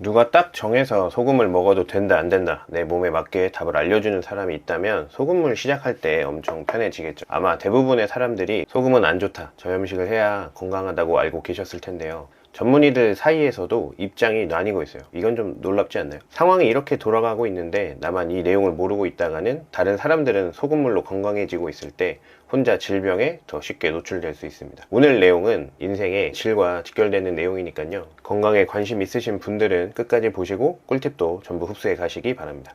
누가 딱 정해서 소금을 먹어도 된다 안 된다 내 몸에 맞게 답을 알려주는 사람이 있다면 소금물 시작할 때 엄청 편해지겠죠. 아마 대부분의 사람들이 소금은 안 좋다, 저염식을 해야 건강하다고 알고 계셨을 텐데요. 전문의들 사이에서도 입장이 나뉘고 있어요. 이건 좀 놀랍지 않나요? 상황이 이렇게 돌아가고 있는데 나만 이 내용을 모르고 있다가는 다른 사람들은 소금물로 건강해지고 있을 때 혼자 질병에 더 쉽게 노출될 수 있습니다. 오늘 내용은 인생의 질과 직결되는 내용이니까요. 건강에 관심 있으신 분들은 끝까지 보시고 꿀팁도 전부 흡수해 가시기 바랍니다.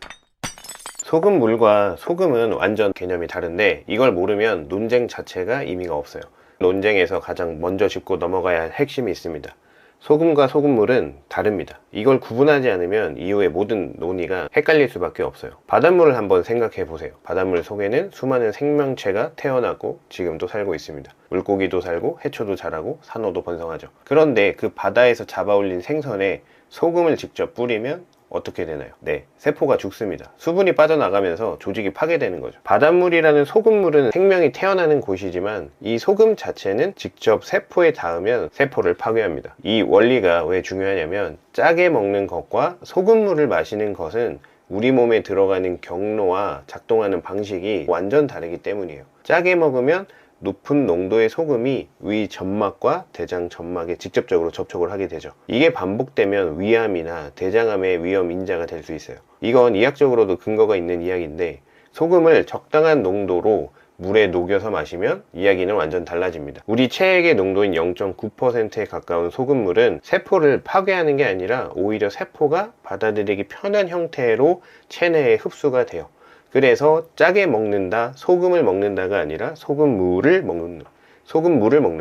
소금물과 소금은 완전 개념이 다른데 이걸 모르면 논쟁 자체가 의미가 없어요. 논쟁에서 가장 먼저 짚고 넘어가야 할 핵심이 있습니다. 소금과 소금물은 다릅니다. 이걸 구분하지 않으면 이후의 모든 논의가 헷갈릴 수밖에 없어요. 바닷물을 한번 생각해 보세요. 바닷물 속에는 수많은 생명체가 태어나고 지금도 살고 있습니다. 물고기도 살고 해초도 자라고 산호도 번성하죠. 그런데 그 바다에서 잡아올린 생선에 소금을 직접 뿌리면 어떻게 되나요? 네, 세포가 죽습니다. 수분이 빠져나가면서 조직이 파괴되는 거죠. 바닷물이라는 소금물은 생명이 태어나는 곳이지만 이 소금 자체는 직접 세포에 닿으면 세포를 파괴합니다. 이 원리가 왜 중요하냐면 짜게 먹는 것과 소금물을 마시는 것은 우리 몸에 들어가는 경로와 작동하는 방식이 완전 다르기 때문이에요. 짜게 먹으면 높은 농도의 소금이 위 점막과 대장 점막에 직접적으로 접촉을 하게 되죠. 이게 반복되면 위암이나 대장암의 위험 인자가 될 수 있어요. 이건 이학적으로도 근거가 있는 이야기인데 소금을 적당한 농도로 물에 녹여서 마시면 이야기는 완전 달라집니다. 우리 체액의 농도인 0.9%에 가까운 소금물은 세포를 파괴하는 게 아니라 오히려 세포가 받아들이기 편한 형태로 체내에 흡수가 돼요. 그래서 짜게 먹는다, 소금을 먹는다가 아니라 소금물을 먹는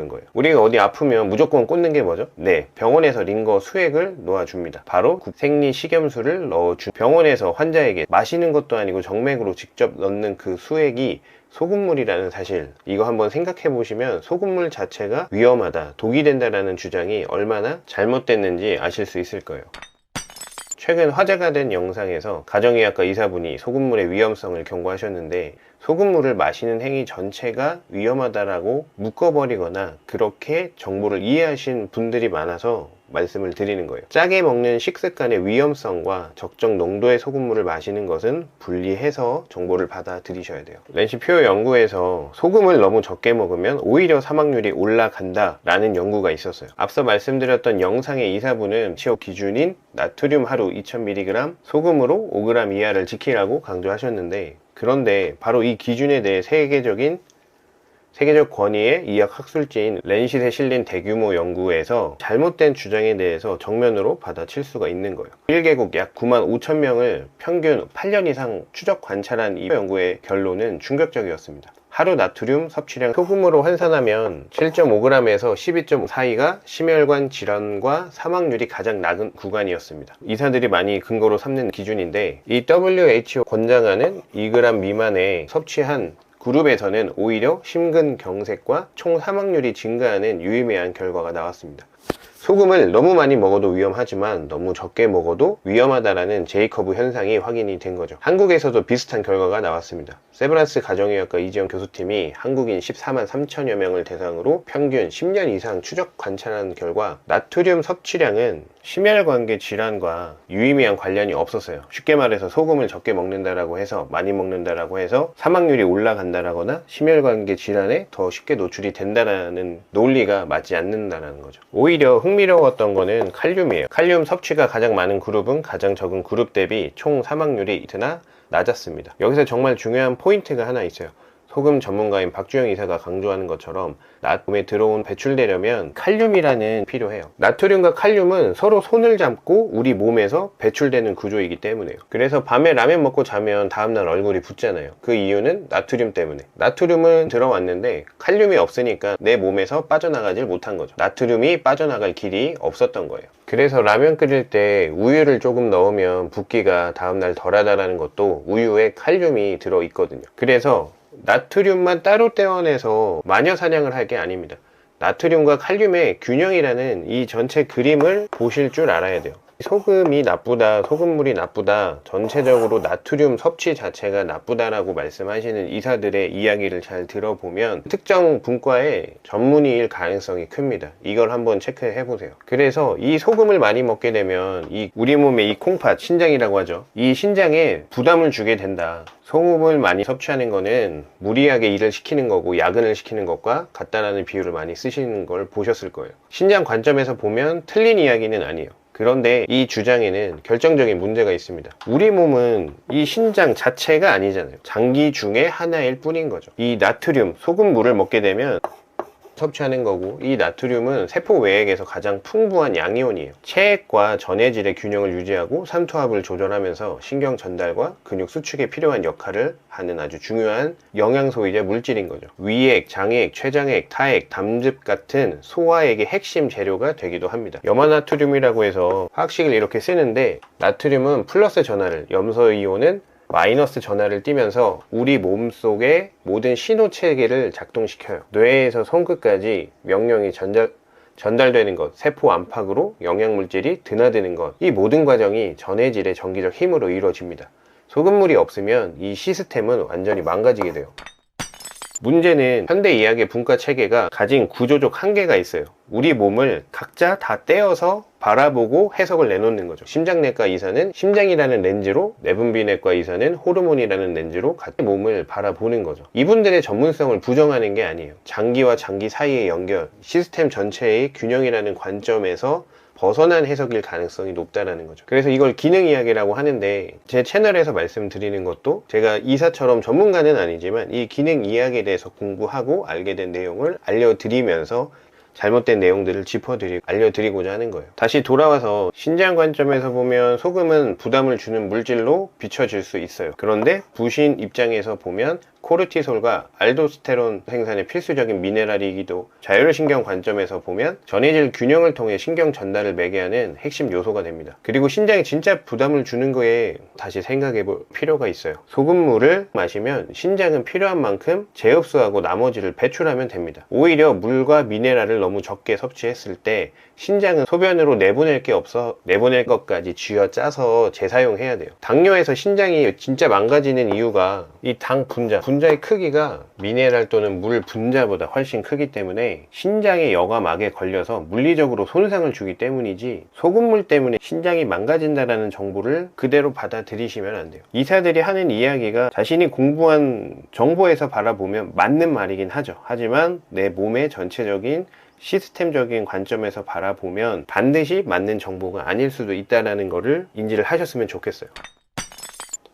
거예요. 우리가 어디 아프면 무조건 꽂는 게 뭐죠? 네, 병원에서 링거 수액을 놓아줍니다. 바로 생리식염수를 병원에서 환자에게 마시는 것도 아니고 정맥으로 직접 넣는 그 수액이 소금물이라는 사실, 이거 한번 생각해 보시면 소금물 자체가 위험하다, 독이 된다라는 주장이 얼마나 잘못됐는지 아실 수 있을 거예요. 최근 화제가 된 영상에서 가정의학과 의사분이 소금물의 위험성을 경고하셨는데 소금물을 마시는 행위 전체가 위험하다라고 묶어버리거나 그렇게 정보를 이해하신 분들이 많아서 말씀을 드리는 거예요. 짜게 먹는 식습관의 위험성과 적정 농도의 소금물을 마시는 것은 분리해서 정보를 받아들이셔야 돼요. 렌시표 연구에서 소금을 너무 적게 먹으면 오히려 사망률이 올라간다 라는 연구가 있었어요. 앞서 말씀드렸던 영상의 이사분은 치료 기준인 나트륨 하루 2000mg, 소금으로 5g 이하를 지키라고 강조하셨는데, 그런데 바로 이 기준에 대해 세계적 권위의 의학 학술지인 렌싯에 실린 대규모 연구에서 잘못된 주장에 대해서 정면으로 받아칠 수가 있는 거예요. 1개국 약 9만 5천 명을 평균 8년 이상 추적 관찰한 이 연구의 결론은 충격적이었습니다. 하루 나트륨 섭취량 소금으로 환산하면 7.5g에서 12.5 사이가 심혈관 질환과 사망률이 가장 낮은 구간이었습니다. 의사들이 많이 근거로 삼는 기준인데, 이 WHO 권장하는 2g 미만의 섭취한 그룹에서는 오히려 심근경색과 총 사망률이 증가하는 유의미한 결과가 나왔습니다. 소금을 너무 많이 먹어도 위험하지만 너무 적게 먹어도 위험하다라는 제이커브 현상이 확인이 된 거죠. 한국에서도 비슷한 결과가 나왔습니다. 세브란스 가정의학과 이지영 교수팀이 한국인 14만 3천여 명을 대상으로 평균 10년 이상 추적 관찰한 결과 나트륨 섭취량은 심혈관계 질환과 유의미한 관련이 없었어요. 쉽게 말해서 소금을 적게 먹는다라고 해서, 많이 먹는다라고 해서 사망률이 올라간다라거나 심혈관계 질환에 더 쉽게 노출이 된다라는 논리가 맞지 않는다라는 거죠. 오히려 흥미로웠던 거는 칼륨이에요. 칼륨 섭취가 가장 많은 그룹은 가장 적은 그룹 대비 총 사망률이 드나 낮았습니다. 여기서 정말 중요한 포인트가 하나 있어요. 소금 전문가인 박주영 의사가 강조하는 것처럼 몸에 들어온 배출되려면 칼륨이라는 필요해요. 나트륨과 칼륨은 서로 손을 잡고 우리 몸에서 배출되는 구조이기 때문에요. 그래서 밤에 라면 먹고 자면 다음날 얼굴이 붓잖아요. 그 이유는 나트륨 때문에. 나트륨은 들어왔는데 칼륨이 없으니까 내 몸에서 빠져나가질 못한 거죠. 나트륨이 빠져나갈 길이 없었던 거예요. 그래서 라면 끓일 때 우유를 조금 넣으면 붓기가 다음날 덜하다라는 것도 우유에 칼륨이 들어있거든요. 그래서 나트륨만 따로 떼어내서 마녀 사냥을 할 게 아닙니다. 나트륨과 칼륨의 균형이라는 이 전체 그림을 보실 줄 알아야 돼요. 소금이 나쁘다, 소금물이 나쁘다, 전체적으로 나트륨 섭취 자체가 나쁘다라고 말씀하시는 의사들의 이야기를 잘 들어보면 특정 분과의 전문의일 가능성이 큽니다. 이걸 한번 체크해 보세요. 그래서 이 소금을 많이 먹게 되면 우리 몸의 이 콩팥, 신장이라고 하죠. 이 신장에 부담을 주게 된다. 소금을 많이 섭취하는 거는 무리하게 일을 시키는 거고 야근을 시키는 것과 같다라는 비유를 많이 쓰시는 걸 보셨을 거예요. 신장 관점에서 보면 틀린 이야기는 아니에요. 그런데 이 주장에는 결정적인 문제가 있습니다. 우리 몸은 이 신장 자체가 아니잖아요. 장기 중에 하나일 뿐인 거죠. 이 나트륨, 소금물을 먹게 되면 섭취하는 거고, 이 나트륨은 세포 외액에서 가장 풍부한 양이온이에요. 체액과 전해질의 균형을 유지하고 삼투압을 조절하면서 신경 전달과 근육 수축에 필요한 역할을 하는 아주 중요한 영양소이자 물질인 거죠. 위액, 장액, 췌장액, 타액, 담즙 같은 소화액의 핵심 재료가 되기도 합니다. 염화나트륨이라고 해서 화학식을 이렇게 쓰는데, 나트륨은 플러스 전하를, 염소이온은 마이너스 전하를 띠면서 우리 몸속의 모든 신호 체계를 작동시켜요. 뇌에서 손끝까지 명령이 전달되는 것, 세포 안팎으로 영양물질이 드나드는 것, 이 모든 과정이 전해질의 전기적 힘으로 이루어집니다. 소금물이 없으면 이 시스템은 완전히 망가지게 돼요. 문제는 현대 의학의 분과 체계가 가진 구조적 한계가 있어요. 우리 몸을 각자 다 떼어서 바라보고 해석을 내놓는 거죠. 심장내과 의사는 심장이라는 렌즈로, 내분비내과 의사는 호르몬이라는 렌즈로 같은 몸을 바라보는 거죠. 이분들의 전문성을 부정하는 게 아니에요. 장기와 장기 사이의 연결, 시스템 전체의 균형이라는 관점에서 벗어난 해석일 가능성이 높다라는 거죠. 그래서 이걸 기능 이야기라고 하는데, 제 채널에서 말씀드리는 것도 제가 의사처럼 전문가는 아니지만 이 기능 이야기에 대해서 공부하고 알게 된 내용을 알려드리면서 잘못된 내용들을 짚어드리고 알려드리고자 하는 거예요. 다시 돌아와서 신장 관점에서 보면 소금은 부담을 주는 물질로 비춰질 수 있어요. 그런데 부신 입장에서 보면 코르티솔과 알도스테론 생산에 필수적인 미네랄이기도, 자율신경 관점에서 보면 전해질 균형을 통해 신경 전달을 매개하는 핵심 요소가 됩니다. 그리고 신장에 진짜 부담을 주는 거에 다시 생각해 볼 필요가 있어요. 소금물을 마시면 신장은 필요한 만큼 재흡수하고 나머지를 배출하면 됩니다. 오히려 물과 미네랄을 너무 적게 섭취했을 때 신장은 소변으로 내보낼 게 없어 내보낼 것까지 쥐어짜서 재사용해야 돼요. 당뇨에서 신장이 진짜 망가지는 이유가 이 당 분자의 크기가 미네랄 또는 물 분자보다 훨씬 크기 때문에 신장의 여과막에 걸려서 물리적으로 손상을 주기 때문이지, 소금물 때문에 신장이 망가진다라는 정보를 그대로 받아들이시면 안 돼요. 의사들이 하는 이야기가 자신이 공부한 정보에서 바라보면 맞는 말이긴 하죠. 하지만 내 몸의 전체적인 시스템적인 관점에서 바라보면 반드시 맞는 정보가 아닐 수도 있다는 것을 인지를 하셨으면 좋겠어요.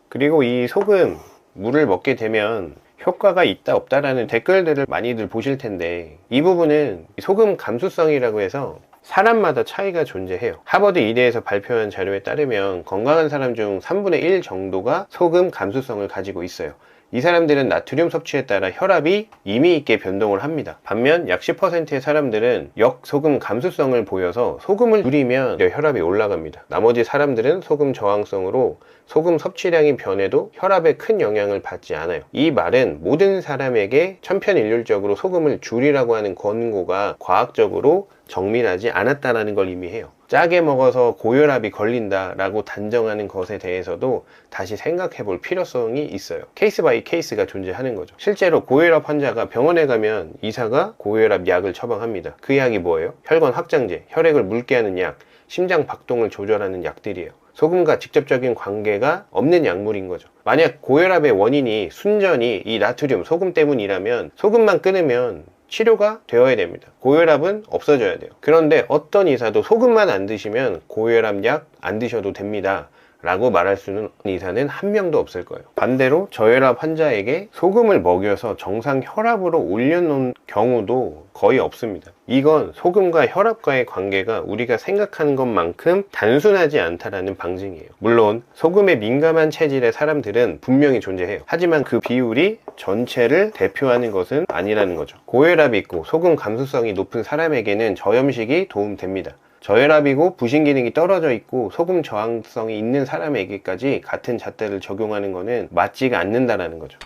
그리고 이 소금 물을 먹게 되면 효과가 있다 없다라는 댓글들을 많이들 보실 텐데, 이 부분은 소금 감수성이라고 해서 사람마다 차이가 존재해요. 하버드 의대에서 발표한 자료에 따르면 건강한 사람 중 3분의 1 정도가 소금 감수성을 가지고 있어요. 이 사람들은 나트륨 섭취에 따라 혈압이 임의 있게 변동을 합니다. 반면 약 10%의 사람들은 역소금 감수성을 보여서 소금을 줄이면 혈압이 올라갑니다. 나머지 사람들은 소금 저항성으로 소금 섭취량이 변해도 혈압에 큰 영향을 받지 않아요. 이 말은 모든 사람에게 천편일률적으로 소금을 줄이라고 하는 권고가 과학적으로 정밀하지 않았다는 걸 의미해요. 짜게 먹어서 고혈압이 걸린다라고 단정하는 것에 대해서도 다시 생각해 볼 필요성이 있어요. 케이스 바이 케이스가 존재하는 거죠. 실제로 고혈압 환자가 병원에 가면 의사가 고혈압 약을 처방합니다. 그 약이 뭐예요? 혈관 확장제, 혈액을 묽게 하는 약, 심장 박동을 조절하는 약들이에요. 소금과 직접적인 관계가 없는 약물인 거죠. 만약 고혈압의 원인이 순전히 이 나트륨, 소금 때문이라면 소금만 끊으면 치료가 되어야 됩니다. 고혈압은 없어져야 돼요. 그런데 어떤 의사도 소금만 안 드시면 고혈압 약 안 드셔도 됩니다 라고 말할 수는 의사는 한 명도 없을 거예요. 반대로 저혈압 환자에게 소금을 먹여서 정상 혈압으로 올려놓은 경우도 거의 없습니다. 이건 소금과 혈압과의 관계가 우리가 생각하는 것만큼 단순하지 않다라는 방증이에요. 물론 소금에 민감한 체질의 사람들은 분명히 존재해요. 하지만 그 비율이 전체를 대표하는 것은 아니라는 거죠. 고혈압이 있고 소금 감수성이 높은 사람에게는 저염식이 도움됩니다. 저혈압이고 부신 기능이 떨어져 있고 소금 저항성이 있는 사람에게까지 같은 잣대를 적용하는 것은 맞지가 않는다라는 거죠.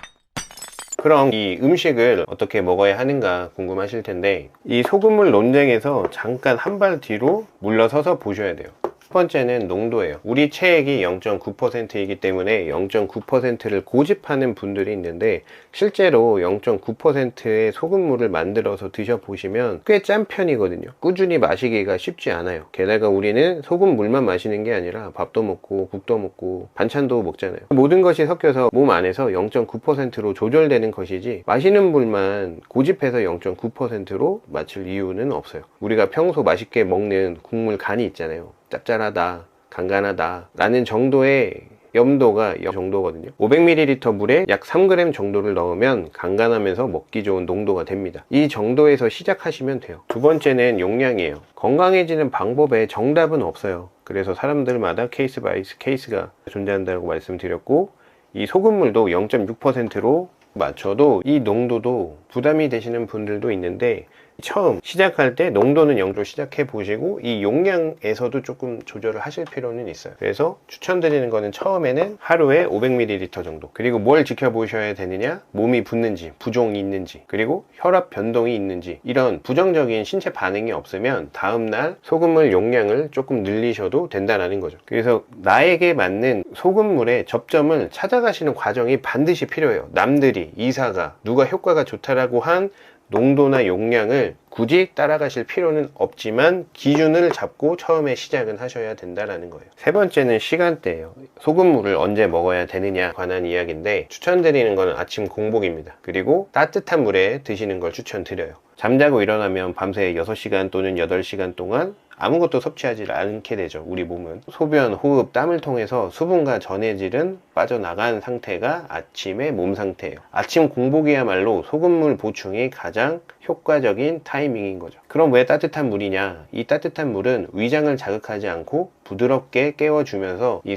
그럼 이 음식을 어떻게 먹어야 하는가 궁금하실 텐데, 이 소금물 논쟁에서 잠깐 한 발 뒤로 물러서서 보셔야 돼요. 첫 번째는 농도예요. 우리 체액이 0.9%이기 때문에 0.9%를 고집하는 분들이 있는데, 실제로 0.9%의 소금물을 만들어서 드셔보시면 꽤 짠 편이거든요. 꾸준히 마시기가 쉽지 않아요. 게다가 우리는 소금물만 마시는 게 아니라 밥도 먹고 국도 먹고 반찬도 먹잖아요. 모든 것이 섞여서 몸 안에서 0.9%로 조절되는 것이지, 마시는 물만 고집해서 0.9%로 맞출 이유는 없어요. 우리가 평소 맛있게 먹는 국물 간이 있잖아요. 짭짤하다, 간간하다 라는 정도의 염도가 이 정도거든요. 500ml 물에 약 3g 정도를 넣으면 간간하면서 먹기 좋은 농도가 됩니다. 이 정도에서 시작하시면 돼요. 두 번째는 용량이에요. 건강해지는 방법에 정답은 없어요. 그래서 사람들마다 케이스 바이 케이스가 존재한다고 말씀드렸고, 이 소금물도 0.6%로 맞춰도 이 농도도 부담이 되시는 분들도 있는데, 처음 시작할 때 농도는 0로 시작해 보시고 이 용량에서도 조금 조절을 하실 필요는 있어요. 그래서 추천드리는 거는 처음에는 하루에 500ml 정도, 그리고 뭘 지켜보셔야 되느냐, 몸이 붓는지 부종이 있는지, 그리고 혈압 변동이 있는지, 이런 부정적인 신체 반응이 없으면 다음날 소금물 용량을 조금 늘리셔도 된다는 거죠. 그래서 나에게 맞는 소금물의 접점을 찾아가시는 과정이 반드시 필요해요. 남들이, 이사가, 누가 효과가 좋다라고 한 농도나 용량을 굳이 따라가실 필요는 없지만 기준을 잡고 처음에 시작은 하셔야 된다는 거예요. 세 번째는 시간대예요. 소금물을 언제 먹어야 되느냐 관한 이야기인데, 추천드리는 거는 아침 공복입니다. 그리고 따뜻한 물에 드시는 걸 추천드려요. 잠자고 일어나면 밤새 6시간 또는 8시간 동안 아무것도 섭취하지 않게 되죠. 우리 몸은 소변, 호흡, 땀을 통해서 수분과 전해질은 빠져나간 상태가 아침의 몸 상태예요. 아침 공복이야말로 소금물 보충이 가장 효과적인 타이밍인 거죠. 그럼 왜 따뜻한 물이냐? 이 따뜻한 물은 위장을 자극하지 않고 부드럽게 깨워주면서 이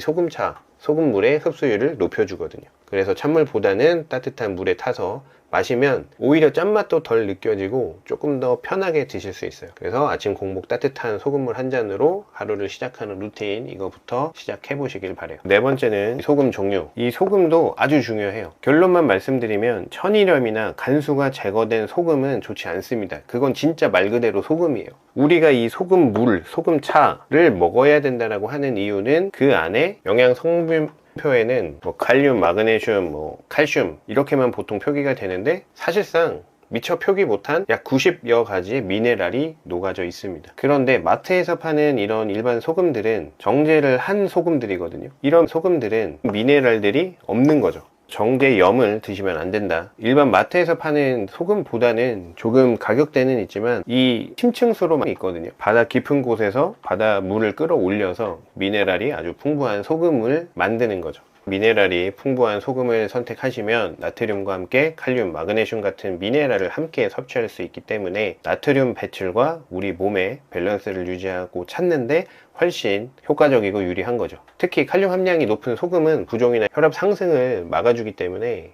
소금물의 흡수율을 높여주거든요. 그래서 찬물보다는 따뜻한 물에 타서 마시면 오히려 짠맛도 덜 느껴지고 조금 더 편하게 드실 수 있어요. 그래서 아침 공복 따뜻한 소금물 한 잔으로 하루를 시작하는 루틴, 이거부터 시작해 보시길 바래요. 네 번째는 소금 종류. 이 소금도 아주 중요해요. 결론만 말씀드리면 천일염이나 간수가 제거된 소금은 좋지 않습니다. 그건 진짜 말 그대로 소금이에요. 우리가 이 소금물, 소금차를 먹어야 된다고 하는 이유는 그 안에 영양 성분 표에는 칼륨, 마그네슘, 칼슘 이렇게만 보통 표기가 되는데, 사실상 미처 표기 못한 약 90여 가지의 미네랄이 녹아져 있습니다. 그런데 마트에서 파는 이런 일반 소금들은 정제를 한 소금들이거든요. 이런 소금들은 미네랄들이 없는 거죠. 정제염을 드시면 안 된다. 일반 마트에서 파는 소금보다는 조금 가격대는 있지만 이 심층수로만 있거든요. 바다 깊은 곳에서 바닷물을 끌어올려서 미네랄이 아주 풍부한 소금을 만드는 거죠. 미네랄이 풍부한 소금을 선택하시면 나트륨과 함께 칼륨, 마그네슘 같은 미네랄을 함께 섭취할 수 있기 때문에 나트륨 배출과 우리 몸의 밸런스를 유지하고 찾는데 훨씬 효과적이고 유리한 거죠. 특히 칼륨 함량이 높은 소금은 부종이나 혈압 상승을 막아주기 때문에,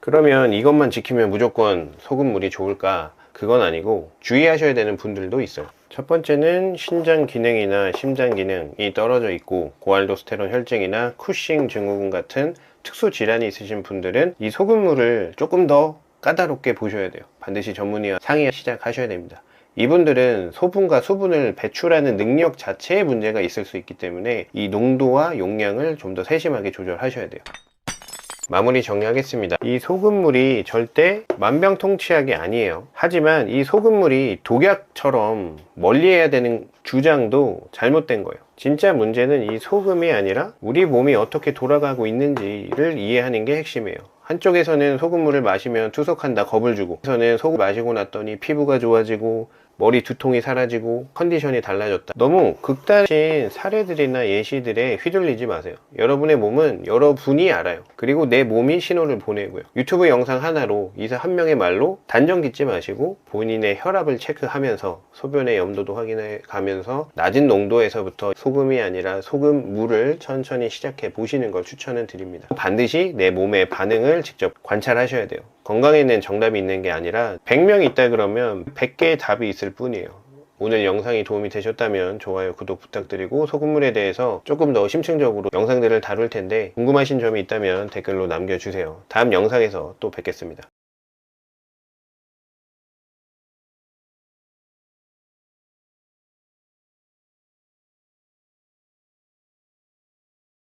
그러면 이것만 지키면 무조건 소금물이 좋을까? 그건 아니고 주의하셔야 되는 분들도 있어요. 첫 번째는 신장 기능이나 심장 기능이 떨어져 있고 고알도스테론 혈증이나 쿠싱 증후군 같은 특수 질환이 있으신 분들은 이 소금물을 조금 더 까다롭게 보셔야 돼요. 반드시 전문의와 상의 시작하셔야 됩니다. 이분들은 소분과 수분을 배출하는 능력 자체에 문제가 있을 수 있기 때문에 이 농도와 용량을 좀 더 세심하게 조절하셔야 돼요. 마무리 정리하겠습니다. 이 소금물이 절대 만병통치약이 아니에요. 하지만 이 소금물이 독약처럼 멀리해야 되는 주장도 잘못된 거예요. 진짜 문제는 이 소금이 아니라 우리 몸이 어떻게 돌아가고 있는지를 이해하는 게 핵심이에요. 한쪽에서는 소금물을 마시면 투석한다 겁을 주고, 한쪽에서는 소금 마시고 났더니 피부가 좋아지고 머리 두통이 사라지고 컨디션이 달라졌다. 너무 극단적인 사례들이나 예시들에 휘둘리지 마세요. 여러분의 몸은 여러분이 알아요. 그리고 내 몸이 신호를 보내고요. 유튜브 영상 하나로 이사 한 명의 말로 단정 짓지 마시고 본인의 혈압을 체크하면서 소변의 염도도 확인해 가면서 낮은 농도에서부터 소금이 아니라 소금물을 천천히 시작해 보시는 걸 추천을 드립니다. 반드시 내 몸의 반응을 직접 관찰하셔야 돼요. 건강에는 정답이 있는 게 아니라 100명이 있다 그러면 100개의 답이 있을 뿐이에요. 오늘 영상이 도움이 되셨다면 좋아요, 구독 부탁드리고, 소금물에 대해서 조금 더 심층적으로 영상들을 다룰 텐데 궁금하신 점이 있다면 댓글로 남겨주세요. 다음 영상에서 또 뵙겠습니다.